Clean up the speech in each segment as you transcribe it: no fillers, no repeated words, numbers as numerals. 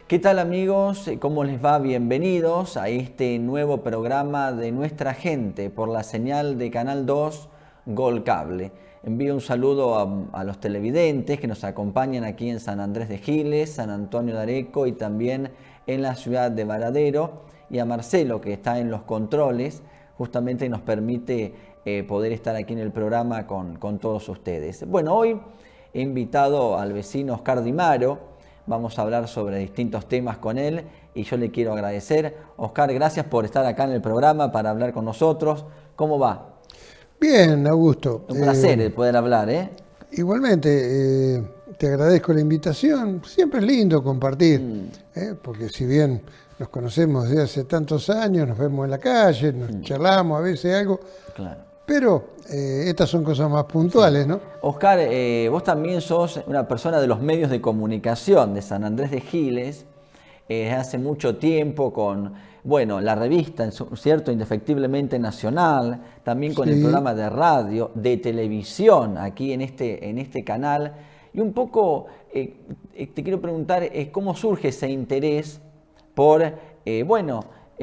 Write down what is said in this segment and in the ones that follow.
¿Qué tal amigos? ¿Cómo les va? Bienvenidos a este nuevo programa de Nuestra Gente por la señal de Canal 2 Gol Cable. Envío un saludo a los televidentes que nos acompañan aquí en San Andrés de Giles, San Antonio de Areco y también en la ciudad de Varadero, y a Marcelo, que está en los controles, justamente nos permite poder estar aquí en el programa con todos ustedes. Bueno, hoy he invitado al vecino Oscar Di Maro. Vamos a hablar sobre distintos temas con él y yo le quiero agradecer. Oscar, gracias por estar acá en el programa para hablar con nosotros. ¿Cómo va? Bien, Augusto. Un placer el poder hablar, ¿eh? Igualmente, te agradezco la invitación. Siempre es lindo compartir, porque si bien nos conocemos desde hace tantos años, nos vemos en la calle, nos charlamos a veces algo, claro. Pero estas son cosas más puntuales, ¿no? Oscar, vos también sos una persona de los medios de comunicación de San Andrés de Giles, hace mucho tiempo con, bueno, la revista, ¿cierto? Indefectiblemente Nacional, también con el programa de radio, de televisión, aquí en este canal. Y un poco te quiero preguntar cómo surge ese interés por,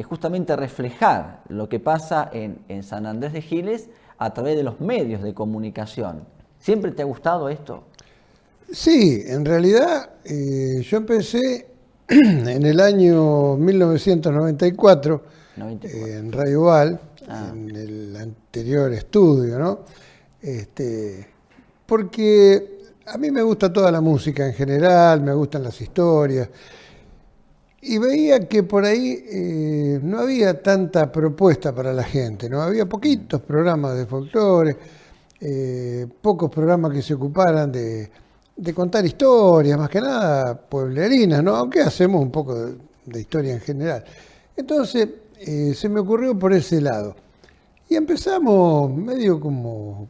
justamente reflejar lo que pasa en San Andrés de Giles a través de los medios de comunicación. ¿Siempre te ha gustado esto? Sí, en realidad yo empecé en el año 1994 en Radio Val, en el anterior estudio, ¿no? Porque a mí me gusta toda la música en general, me gustan las historias. Y veía que por ahí no había tanta propuesta para la gente, ¿no? Había poquitos programas de folclore, pocos programas que se ocuparan de contar historias, más que nada pueblerinas, ¿no? Aunque hacemos un poco de historia en general. Entonces se me ocurrió por ese lado. Y empezamos medio como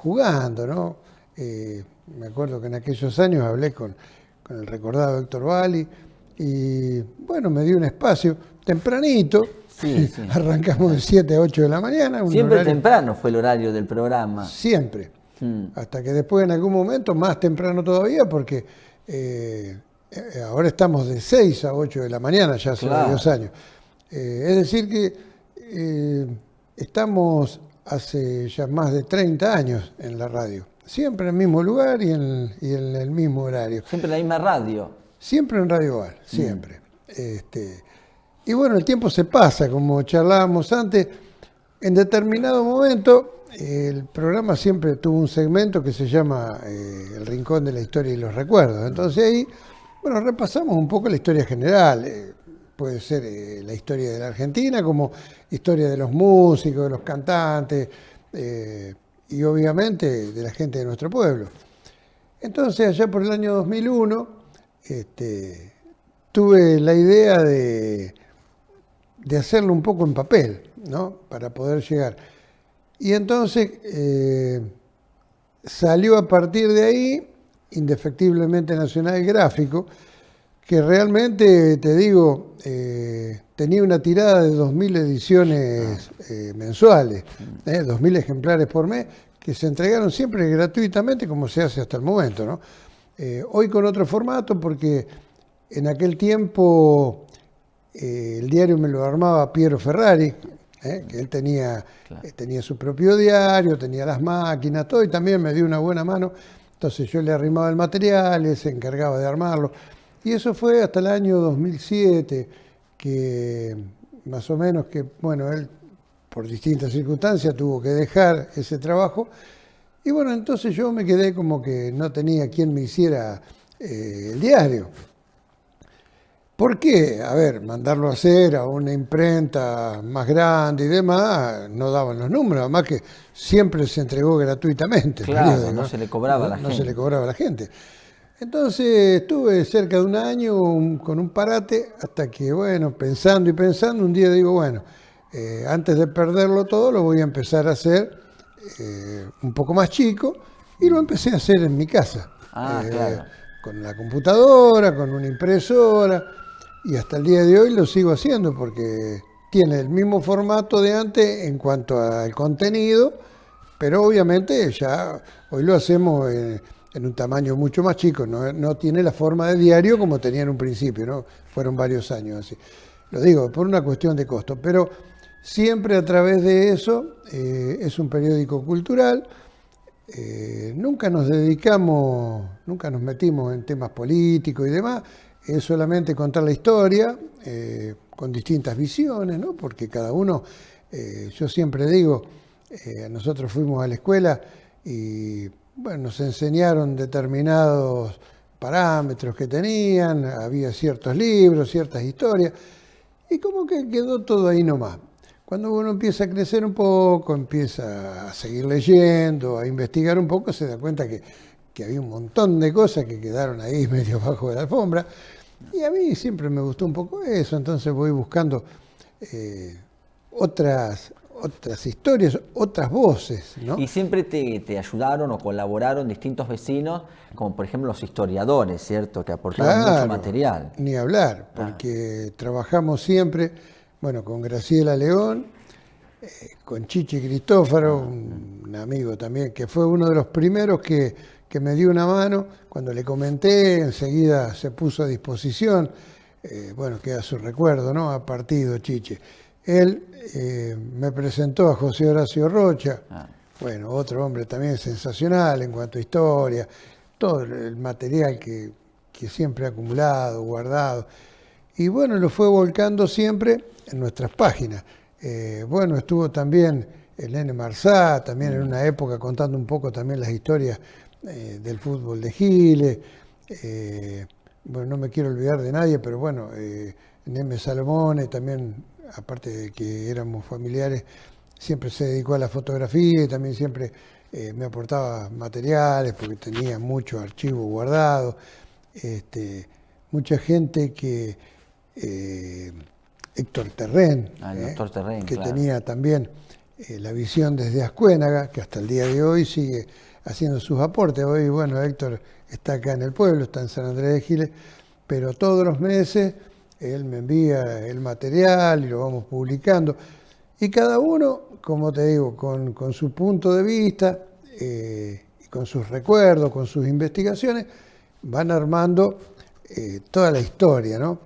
jugando, ¿no? Me acuerdo que en aquellos años hablé con el recordado Héctor Valli. Y bueno, me dio un espacio tempranito, arrancamos de 7 a 8 de la mañana. Siempre horario, temprano fue el horario del programa. Siempre, hasta que después en algún momento, más temprano todavía, porque ahora estamos de 6 a 8 de la mañana, ya hace varios años. Es decir que estamos hace ya más de 30 años en la radio, siempre en el mismo lugar y en el mismo horario. Siempre en la misma radio. Siempre en Radio Val, siempre. Y bueno, el tiempo se pasa, como charlábamos antes. En determinado momento, el programa siempre tuvo un segmento que se llama El Rincón de la Historia y los Recuerdos. Entonces ahí, bueno, repasamos un poco la historia general. Puede ser la historia de la Argentina, como historia de los músicos, de los cantantes, y obviamente de la gente de nuestro pueblo. Entonces, allá por el año 2001... tuve la idea de hacerlo un poco en papel, ¿no? Para poder llegar. Y entonces salió a partir de ahí, Indefectiblemente Nacional Gráfico, que realmente, te digo, tenía una tirada de 2.000 ediciones mensuales, 2.000 ejemplares por mes, que se entregaron siempre gratuitamente, como se hace hasta el momento, ¿no? Hoy con otro formato, porque en aquel tiempo el diario me lo armaba Piero Ferrari, que él tenía su propio diario, tenía las máquinas, todo, y también me dio una buena mano. Entonces yo le arrimaba el material, él se encargaba de armarlo. Y eso fue hasta el año 2007, que más o menos que, bueno, él por distintas circunstancias tuvo que dejar ese trabajo. Y bueno, entonces yo me quedé como que no tenía quien me hiciera el diario. ¿Por qué? A ver, mandarlo a hacer a una imprenta más grande y demás, no daban los números, además que siempre se entregó gratuitamente. Claro, periódico, no se le cobraba a la gente. No se le cobraba a la gente. Entonces estuve cerca de un año con un parate, hasta que, bueno, pensando y pensando, un día digo, bueno, antes de perderlo todo, lo voy a empezar a hacer un poco más chico, y lo empecé a hacer en mi casa. Claro. Con la computadora, con una impresora, y hasta el día de hoy lo sigo haciendo porque tiene el mismo formato de antes en cuanto al contenido, pero obviamente ya hoy lo hacemos en un tamaño mucho más chico, no tiene la forma de diario como tenía en un principio, ¿no? Fueron varios años así. Lo digo por una cuestión de costo, pero siempre a través de eso. Es un periódico cultural. Nunca nos dedicamos, nunca nos metimos en temas políticos y demás, es solamente contar la historia con distintas visiones, ¿no? Porque cada uno, yo siempre digo, nosotros fuimos a la escuela y bueno, nos enseñaron determinados parámetros que tenían, había ciertos libros, ciertas historias, y como que quedó todo ahí nomás. Cuando uno empieza a crecer un poco, empieza a seguir leyendo, a investigar un poco, se da cuenta que había un montón de cosas que quedaron ahí medio bajo de la alfombra. Y a mí siempre me gustó un poco eso, entonces voy buscando otras historias, otras voces, ¿no? Y siempre te ayudaron o colaboraron distintos vecinos, como por ejemplo los historiadores, ¿cierto? Que aportaron mucho material. Ni hablar, porque trabajamos siempre, bueno, con Graciela León, con Chichi Cristófaro, un amigo también, que fue uno de los primeros que me dio una mano. Cuando le comenté, enseguida se puso a disposición. Bueno, queda su recuerdo, ¿no? Ha partido Chichi. Él me presentó a José Horacio Rocha, bueno, otro hombre también sensacional en cuanto a historia, todo el material que siempre ha acumulado, guardado. Y bueno, lo fue volcando siempre en nuestras páginas. Bueno, estuvo también el Nene Marzá, también en una época contando un poco también las historias del fútbol de Giles. Bueno, no me quiero olvidar de nadie, pero bueno, Neme Salomone también, aparte de que éramos familiares, siempre se dedicó a la fotografía y también siempre me aportaba materiales porque tenía mucho archivo guardado. Mucha gente que... Héctor Terrén, doctor Terrén, que claro, tenía también la visión desde Ascuénaga, que hasta el día de hoy sigue haciendo sus aportes. Hoy, bueno, Héctor está acá en el pueblo, está en San Andrés de Giles, pero todos los meses él me envía el material y lo vamos publicando. Y cada uno, como te digo, con su punto de vista, con sus recuerdos, con sus investigaciones, van armando toda la historia, ¿no?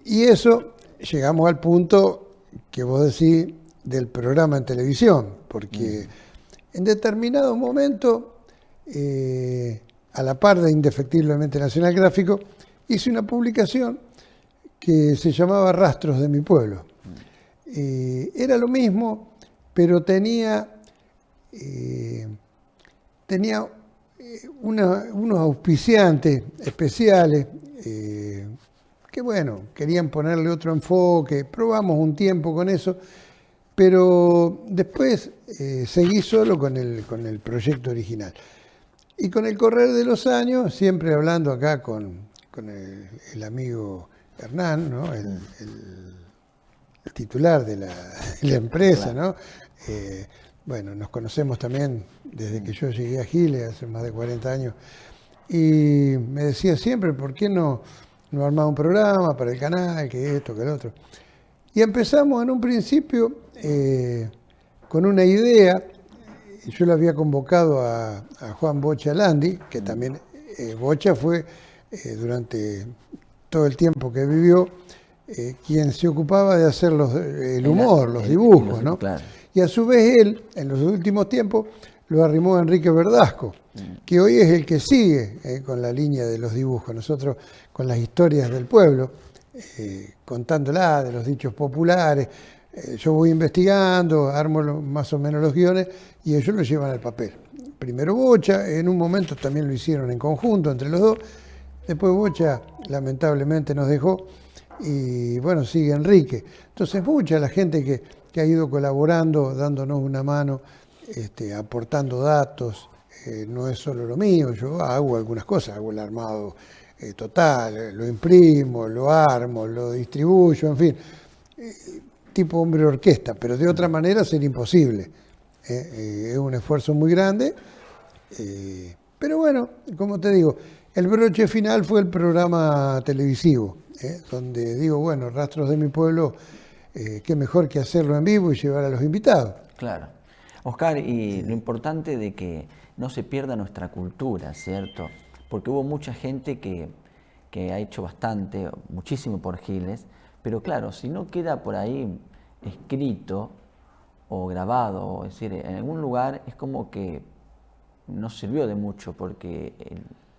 Y eso, llegamos al punto que vos decís del programa en televisión, porque en determinado momento, a la par de Indefectiblemente Nacional Gráfico, hice una publicación que se llamaba Rastros de mi pueblo. Era lo mismo, pero tenía unos auspiciantes especiales que bueno, querían ponerle otro enfoque, probamos un tiempo con eso, pero después seguí solo con el proyecto original. Y con el correr de los años, siempre hablando acá con el amigo Hernán, ¿no? el titular de la empresa, ¿no? Bueno, nos conocemos también desde que yo llegué a Giles, hace más de 40 años, y me decía siempre, ¿por qué no armaba un programa para el canal, que esto, que el otro? Y empezamos en un principio con una idea. Yo le había convocado a Juan Bocha Landi, que también Bocha fue durante todo el tiempo que vivió quien se ocupaba de hacer el humor, los dibujos, ¿no? Claro. Y a su vez él, en los últimos tiempos, lo arrimó a Enrique Verdasco, que hoy es el que sigue con la línea de los dibujos. Nosotros con las historias del pueblo, contándolas de los dichos populares, yo voy investigando, armo más o menos los guiones y ellos lo llevan al papel. Primero Bocha, en un momento también lo hicieron en conjunto entre los dos, después Bocha lamentablemente nos dejó y bueno, sigue Enrique. Entonces mucha la gente que ha ido colaborando, dándonos una mano, aportando datos, no es solo lo mío, yo hago algunas cosas, hago el armado total, lo imprimo, lo armo, lo distribuyo, en fin, tipo hombre orquesta, pero de otra manera sería imposible. Es un esfuerzo muy grande, pero bueno, como te digo, el broche final fue el programa televisivo, donde digo, bueno, Rastros de mi Pueblo, qué mejor que hacerlo en vivo y llevar a los invitados. Claro. Oscar, y lo importante de que no se pierda nuestra cultura, ¿cierto? Porque hubo mucha gente que ha hecho bastante, muchísimo por Giles, pero claro, si no queda por ahí escrito o grabado, es decir, en algún lugar, es como que no sirvió de mucho, porque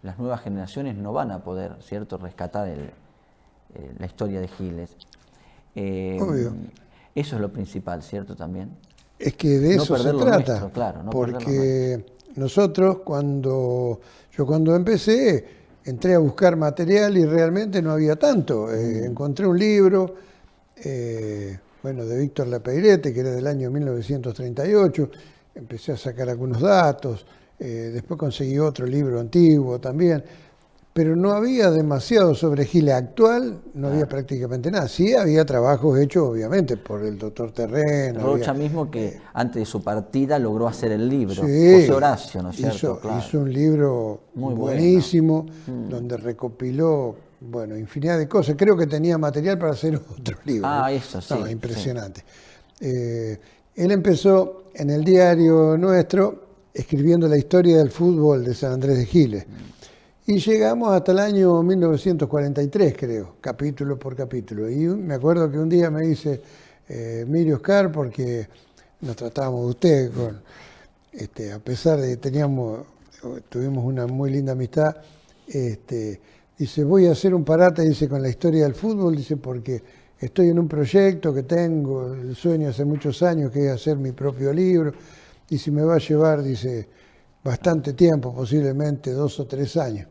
las nuevas generaciones no van a poder, ¿cierto?, rescatar la historia de Giles. Obvio. Eso es lo principal, ¿cierto?, también. Es que de No eso se perder lo trata, nuestro, claro, no perder lo porque nosotros cuando empecé entré a buscar material y realmente no había tanto. Encontré un libro, bueno, de Víctor Lapeirette, que era del año 1938, empecé a sacar algunos datos, después conseguí otro libro antiguo también, pero no había demasiado sobre Giles actual, no había prácticamente nada. Sí había trabajos hechos, obviamente, por el doctor Terreno. Rocha mismo que antes de su partida logró hacer el libro, Sí, José Horacio, ¿no es cierto? hizo un libro Muy buenísimo, donde recopiló, bueno, infinidad de cosas. Creo que tenía material para hacer otro libro. Eso sí. No, impresionante. Él empezó en el diario nuestro escribiendo la historia del fútbol de San Andrés de Giles. Y llegamos hasta el año 1943, creo, capítulo por capítulo. Y me acuerdo que un día me dice, mire Oscar, porque nos tratábamos de usted, a pesar de que tuvimos una muy linda amistad, dice, voy a hacer un parate, dice, con la historia del fútbol, dice, porque estoy en un proyecto que tengo, el sueño hace muchos años, que es hacer mi propio libro, y si me va a llevar, dice, bastante tiempo, posiblemente 2 o 3 años.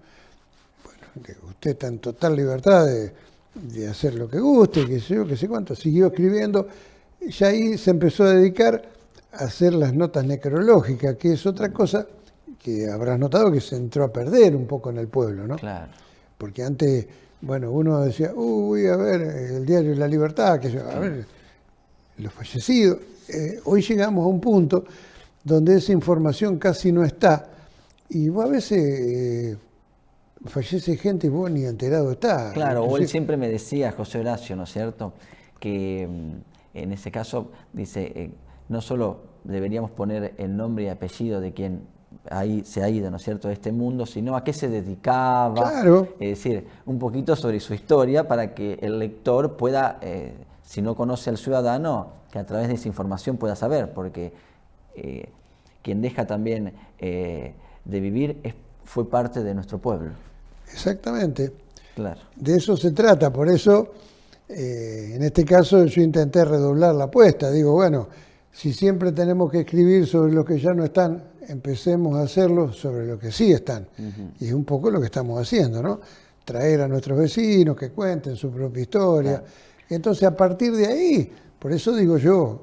Bueno, que usted está en total libertad de hacer lo que guste, que sé yo, que sé cuánto. Siguió escribiendo, y ya ahí se empezó a dedicar a hacer las notas necrológicas, que es otra cosa que habrás notado que se entró a perder un poco en el pueblo, ¿no? Claro. Porque antes, bueno, uno decía, voy a ver el diario La Libertad, que yo, a ver, los fallecidos. Hoy llegamos a un punto donde esa información casi no está, y vos a veces fallece gente y vos ni enterado estás. Claro, Entonces, o él siempre me decía, José Horacio, ¿no es cierto?, que en ese caso, dice, no solo deberíamos poner el nombre y apellido de quien ahí se ha ido, ¿no es cierto?, de este mundo, sino a qué se dedicaba, claro. Es decir, un poquito sobre su historia para que el lector pueda, si no conoce al ciudadano, que a través de esa información pueda saber, porque quien deja también de vivir fue parte de nuestro pueblo. Exactamente. Claro. De eso se trata, por eso en este caso yo intenté redoblar la apuesta. Digo, bueno, si siempre tenemos que escribir sobre los que ya no están, empecemos a hacerlo sobre los que sí están. Y es un poco lo que estamos haciendo, ¿no? Traer a nuestros vecinos que cuenten su propia historia. Claro. Entonces, a partir de ahí, por eso digo yo,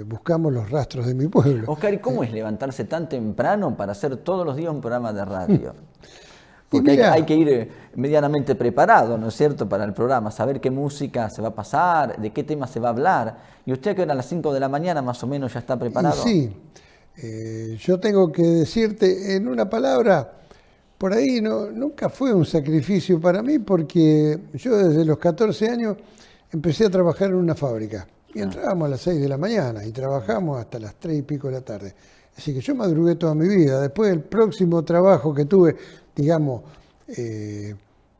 buscamos los rastros de mi pueblo. Oscar, ¿y cómo es levantarse tan temprano para hacer todos los días un programa de radio? Porque mirá, hay que ir medianamente preparado, ¿no es cierto?, para el programa, saber qué música se va a pasar, de qué tema se va a hablar. ¿Y usted que a las 5 de la mañana más o menos ya está preparado? Y sí, yo tengo que decirte en una palabra, por ahí nunca fue un sacrificio para mí, porque yo desde los 14 años empecé a trabajar en una fábrica. Y entrábamos a las 6 de la mañana y trabajamos hasta las 3 y pico de la tarde. Así que yo madrugué toda mi vida. Después el próximo trabajo que tuve, digamos,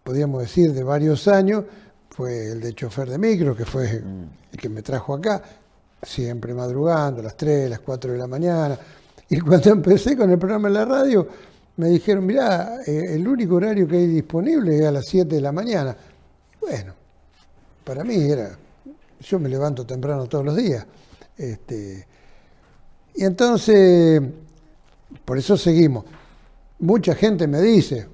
podríamos decir de varios años, fue el de chofer de micro, que fue el que me trajo acá, siempre madrugando, a las 3, las 4 de la mañana. Y cuando empecé con el programa en la radio, me dijeron, mirá, el único horario que hay disponible es a las 7 de la mañana. Bueno, para mí era, yo me levanto temprano todos los días. Y entonces, por eso seguimos. Mucha gente me dice,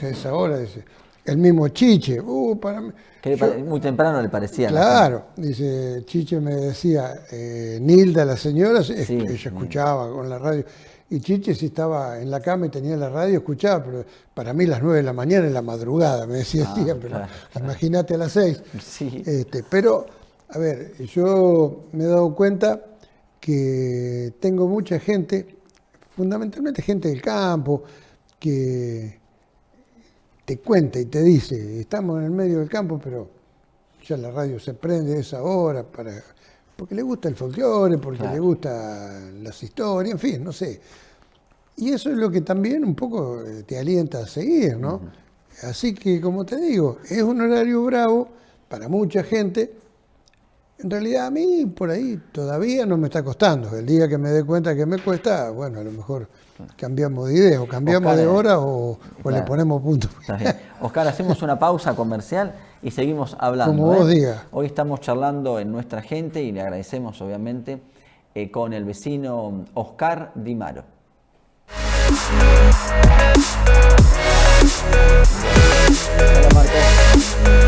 esa hora, dice, el mismo Chiche, para mí. Muy temprano le parecía. Claro, dice, Chiche me decía, Nilda, la señora, sí, ella escuchaba con la radio. Y Chiche, si estaba en la cama y tenía la radio, escuchaba, pero para mí las 9 de la mañana es la madrugada, me decía siempre. Claro. Imagínate a las 6. Sí. Pero, a ver, yo me he dado cuenta que tengo mucha gente, fundamentalmente gente del campo, que te cuenta y te dice, estamos en el medio del campo, pero ya la radio se prende a esa hora porque le gusta el folclore, porque Claro. le gustan las historias, en fin, no sé. Y eso es lo que también un poco te alienta a seguir, ¿no? Así que, como te digo, es un horario bravo para mucha gente. En realidad a mí por ahí todavía no me está costando. El día que me dé cuenta que me cuesta, bueno, a lo mejor cambiamos de idea, o cambiamos Oscar, de hora o le claro. ponemos punto. Está bien. Oscar, hacemos una pausa comercial y seguimos hablando. Como vos digas. Hoy estamos charlando en Nuestra Gente y le agradecemos obviamente con el vecino Oscar Di Maro. Hola Marco.